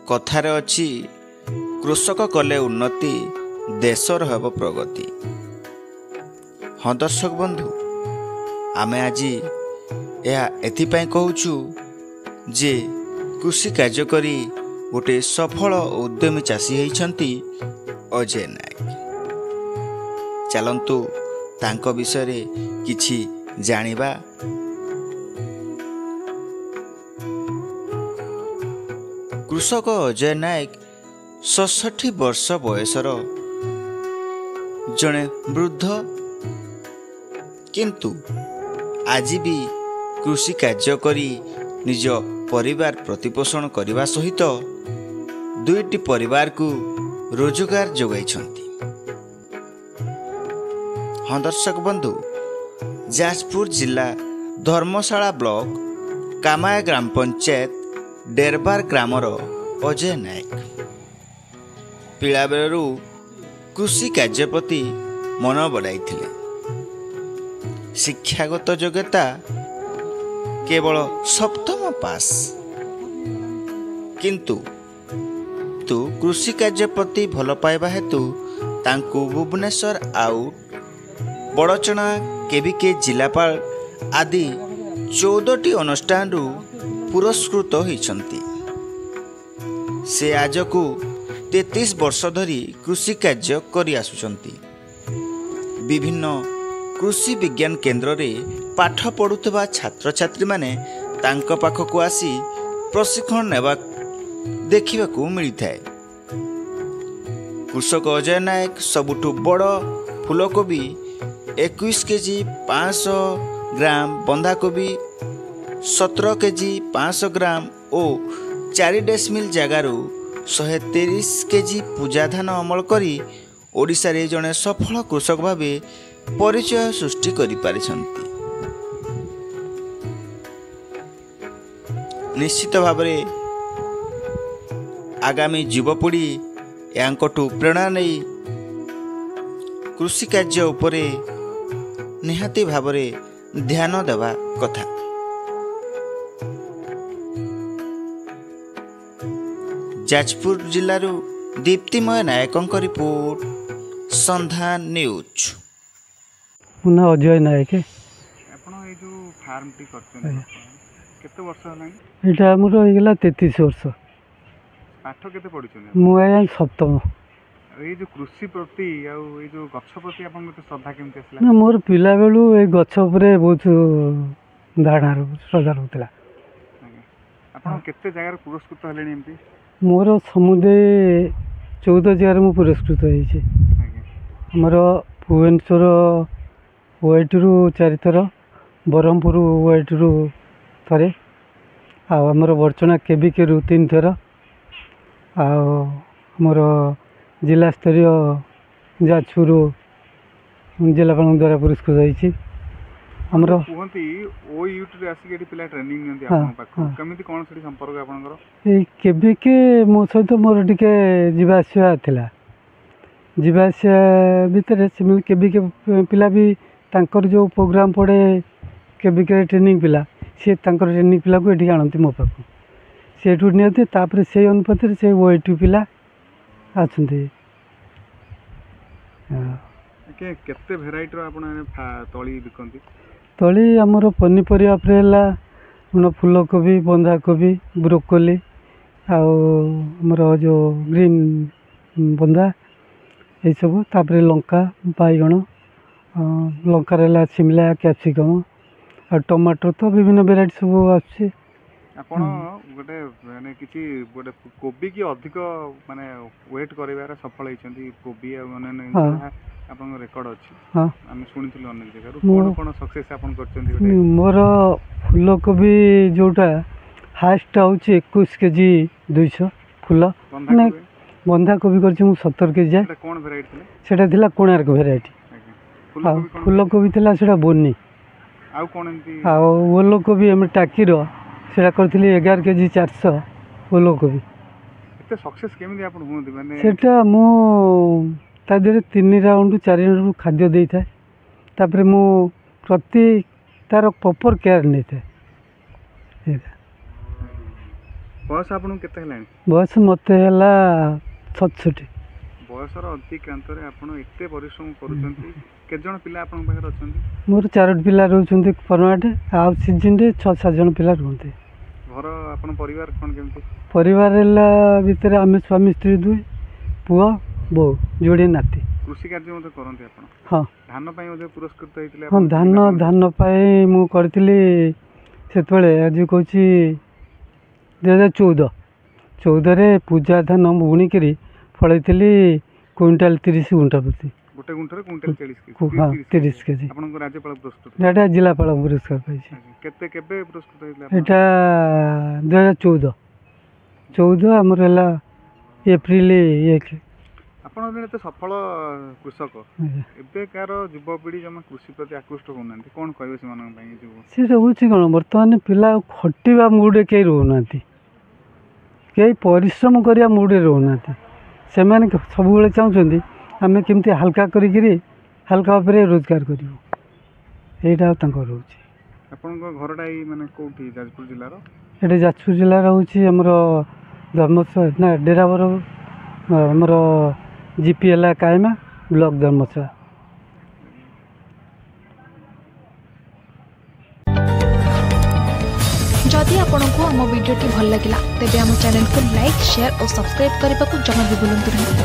कथार अछि कृषक कले उन्नति देशर हेब प्रगति। हाँ दर्शक बंधु, आमे आज एथिपाई कहूचु जे कृषि कार्य करी गोटे सफल उद्यमी चाषी होइछंती अजय नायक। चलंतु तांको विषय रे किछि जानिबा। कृषक अजय नायक 66 वर्ष बयसर जड़े वृद्ध, किंतु आज भी कृषि कार्य करी निज परिवार प्रतिपोषण करने सहित दुईटी परिवार को रोजगार जोगाइछंती। हाँ दर्शक बंधु, जाजपुर जिला धर्मशाला ब्लॉक कामाया ग्राम पंचायत डेरबार ग्रामर अजय नायक पिला बेलू कृषि कार्य प्रति मन बढ़ाइथिले। शिक्षागत योग्यता केवल सप्तम पास, किंतु कृषि कार्य प्रति भल पाइबा हेतु तांकु भुवनेश्वर आउट बड़चना केविके जिलापाल आदि 14टी अनुष्ठान पुरस्कृत होइछंती। से आज को 33 वर्ष धरी कृषि कार्य करि आसुछंती। विभिन्न कृषि विज्ञान केन्द्र रे पाठ पढ़ुवा छात्र छात्री माने तांको पाखकु आसी प्रशिक्षण नेबा देखिबाकू मिलिथाय। कृषक अजय नायक सबुठु बड़ फूलकोबी 21 केजी 500 ग्राम, बंधाकोबी 17 केजी 500 ग्राम और 4 डेसिमिल जगारू 130 केजी पूजा धान अमल करी ओडिशा रे जने सफल कृषक भावे परिचय सृष्टि करि पारिछंती। निश्चित भावरे आगामी युवपीढ़ी यांकटू प्रेरणा नहीं कृषि कार्य उपरे निहाती भावरे ध्यान देवा कथा। जाजपुर जिल्लारू दीप्तिमय नायकों रिपोर्ट, संधान न्यूज। मुना अजय नायक। आपण ए जो फार्म टी करछन केते वर्ष हलानी? एटा हमर हो गेला 33 वर्ष। पाठ केते पढिछन? मु आया सप्तम। ए जो कृषि प्रति आ ए जो गछ प्रति आपण मते श्रद्धा केमते आसला? ना मोर पिला बेलू ए गछ उपरे बहुत धारणा श्रद्धा होतला। आपण केते जगह पुरस्कृत हलेनी एमती? मोर समुदे 14 जगह मु पुरस्कृत होइछि। हमर भुवनेश्वर ओएटी रु 4 थर, बरहमपुर ओएटी रु थरे, आ हमर बरचना केबीके रु 3 थर, आ हमर जिला स्तरीय जाजपुर जिलापाल द्वारा पुरस्कृत होइछि। हमर कहंती ओ यूटी रे आसी एटी पिला ट्रेनिंग नंती आपन पाखो केमिति कोन सडी संपर्क आपनकर? ए केबीके मो सहित मोर टिके जीवासिया थिला। जीवासिया भितर से केबीके पिला भी तांकर जो प्रोग्राम पड़े केबीके ट्रेनिंग पिला, से तांकर ट्रेनिंग पिला को एठी आनंती मो पाखो, सेठू नियते तापर से अनुपात से ओएटी पिला आछंती। के केते भेराइटी रो आपन तळी बिकंती? तली आमर पनीपरिया है फूलकोबी, बंधाकोबी, ब्रोकोली, आमर जो ग्रीन बंधा ये सब, तापर लंका, बैगण, लंकार है शिमला, कैप्सिकम और टमाटर, तो विभिन्न वेराइटी सब आछे। आपण गोटे माने किछि गोटे कोबी की अधिक माने वेट करिवार सफल होइछंती कोबी माने आपन रेकॉर्ड अछि। हां हम सुनिथिलु अनेक जगह कोन कोन सक्सेस आपन करछंती गोटे? मोर फूलकोबी जोटा हाईएस्ट होछि 21 केजी 200 फूल। माने बंधाकोबी करछि मु 70 केजी। एटा कोन वेराइटी थिला? सेटा थिला कोणार्क वेराइटी। फूलकोबी थिला सेटा बोनी। आउ कोन एंती? आ ओलोकोबी हम टाकीरो सेटा करथिली 11 केजी 400 ओलोकोबी। एते सक्सेस केमिति आपन होंती माने? सेटा मु ता देरे 3 राउंड 4 राउंड खाद्य देई थाए, तापर मु प्रति तार प्रॉपर केयर नहीं थाए। बयस आपन केते हेलानी बयस मते ହେଲା 67। बयसर अतिक्रांत रे आपन एते परिश्रम करूछंती के जण पिला आपन पाखर अछंती मोर 4 पिला रहउछंती परमाटे आ सीजन रे 6-7 जण पिला रहउंती घर आपन परिवार कोन केमती परिवार ହେଲା ଭିତରେ ଆମେ स्वामी स्त्री दुई पुआ बो जोड़ी नाती कृषि कार्य मध्ये करंती आपन हां धान पई मध्ये पुरस्कृत हेतिले हां धान पाई मु करथिली सेतबेले आज कहूची 2014 रे पूजा धान बुणी करी फळैथिली क्विंटल 30 गुंठा प्रति गोटे गुंठरे क्विंटल 40 केजी हां 30 केजी आपन को राज्यपाल पुरस्कृत एटा जिलापाल पुरस्कार पाइछि केते केबे पुरस्कृत हेतिले एटा 2014 हमर हला एप्रिल 1 आपन जने तो सफल कृषक एबे कार युवपीढ़ी जमा कृषि प्रति आकृष्ट होनांती कोन कहबे से मन पई जो से रहउछि कोन वर्तमान पिला खटिबा मूड के रहउनांती के परिश्रम करिया मूड रहउनांती से माने सब बेले चाहउछंती आमे केमती हल्का करी गिरी हल्का ऊपर रोजगार करिवो एटा तांको रहउछि आपन को घरडा ई माने कोठी जाजपुर जिल्ला रो एटा जाजपुर जिल्ला रहउछि हमर धर्मसा ना डेरावर हमर जीपीएल कायमा ब्लॉक धर्मसा। जदि आपंक आम भिडी भल लगा तेब आम चैनल को लाइक शेयर और सब्सक्राइब करने को जमा भी भूलु नहीं।